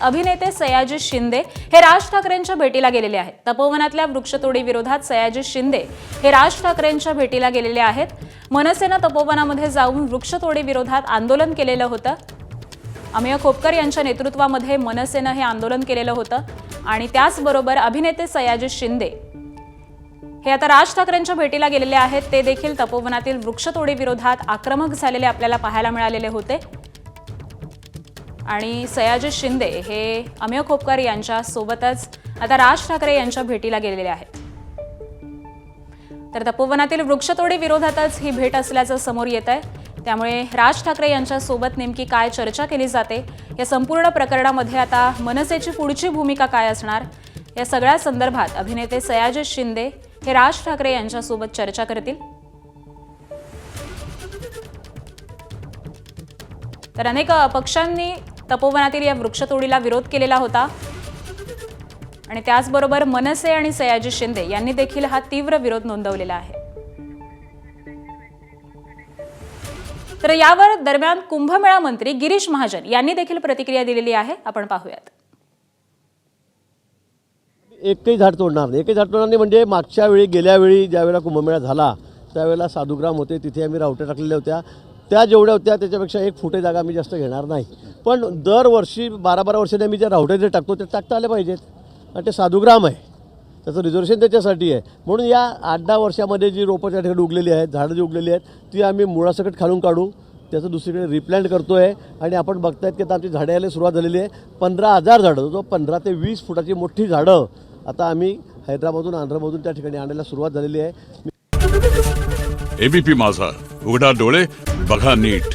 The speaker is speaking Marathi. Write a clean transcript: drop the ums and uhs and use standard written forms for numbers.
अभिनेते सयाजी शिंदे हे राज ठाकरेंच्या भेटीला गेलेले आहेत। तपोवनातल्या वृक्षतोडी विरोधात सयाजी शिंदे हे राज ठाकरेंच्या भेटीला गेलेले आहेत। मनसेनं तपोवनामध्ये जाऊन वृक्षतोडी विरोधात आंदोलन केलेलं होतं। अमेय खोपकर यांच्या नेतृत्वामध्ये मनसेनं हे आंदोलन केलेलं होतं आणि त्याचबरोबर अभिनेते सयाजी शिंदे हे आता राज ठाकरेंच्या भेटीला गेलेले आहेत। ते देखील तपोवनातील वृक्षतोडी विरोधात आक्रमक झालेले आपल्याला पाहायला मिळालेले होते आणि सयाजी शिंदे हे अमेय खोपकर यांच्या सोबतच आता राज ठाकरे यांच्या भेटीला गेलेले आहेत। तर तपोवनातील वृक्षतोडी विरोधातच ही भेट असल्याचं समोर येत आहे। त्यामुळे राज ठाकरे यांच्या सोबत नेमकी काय चर्चा केली जाते, या संपूर्ण प्रकरणामध्ये आता मनसेची पुढची भूमिका काय असणार, या सगळ्या संदर्भात अभिनेते सयाजी शिंदे हे राज ठाकरे यांच्यासोबत चर्चा करतील। तर अनेक पक्षांनी तपोवनातील या वृक्षतोडीला विरोध केलेला होता आणि त्याचबरोबर मनसे आणि सयाजी शिंदे यांनी देखील हा तीव्र विरोध नोंदवलेला आहे। तर यावर दरम्यान कुंभमेळा मंत्री गिरीश महाजन यांनी देखील प्रतिक्रिया दिलेली आहे, आपण पाहूयात। एकही झाड तोडणार नाही, एकही झाड तोडणार नाही म्हणजे मागच्या वेळी गेल्या वेळी ज्यावेळेला कुंभमेळा झाला त्यावेळेला साधुग्राम होते, तिथे आम्ही रावट्या टाकलेल्या होत्या, त्या जेवढ्या होत्या त्याच्यापेक्षा 1 फुटे जागा आम्ही जास्त घेणार नाही। पण दरवर्षी 12-12 वर्षांनी आम्ही ज्या रावट्या जे टाकतो ते टाकता आले पाहिजेत आणि ते साधुग्राम आहे, त्याचं रिझर्वेशन त्याच्यासाठी आहे। म्हणून या 8-10 वर्षामध्ये जी रोपं त्या ठिकाणी उगलेली आहेत, झाडं जी उगलेली आहेत ती आम्ही मुळासकट खालून काढू, त्याचं दुसरीकडे रिप्लांट करतो आहे आणि आपण बघतायत की आता आमची झाडं यायला सुरुवात झालेली आहे। 15,000 झाडं, जो 15 ते 20 फुटाची मोठी झाडं आता आम्ही हैदराबादून आंध्रमधून त्या ठिकाणी आणायला सुरुवात झालेली आहे। एबीपी माझा, उघडा डोळे बघा नीट।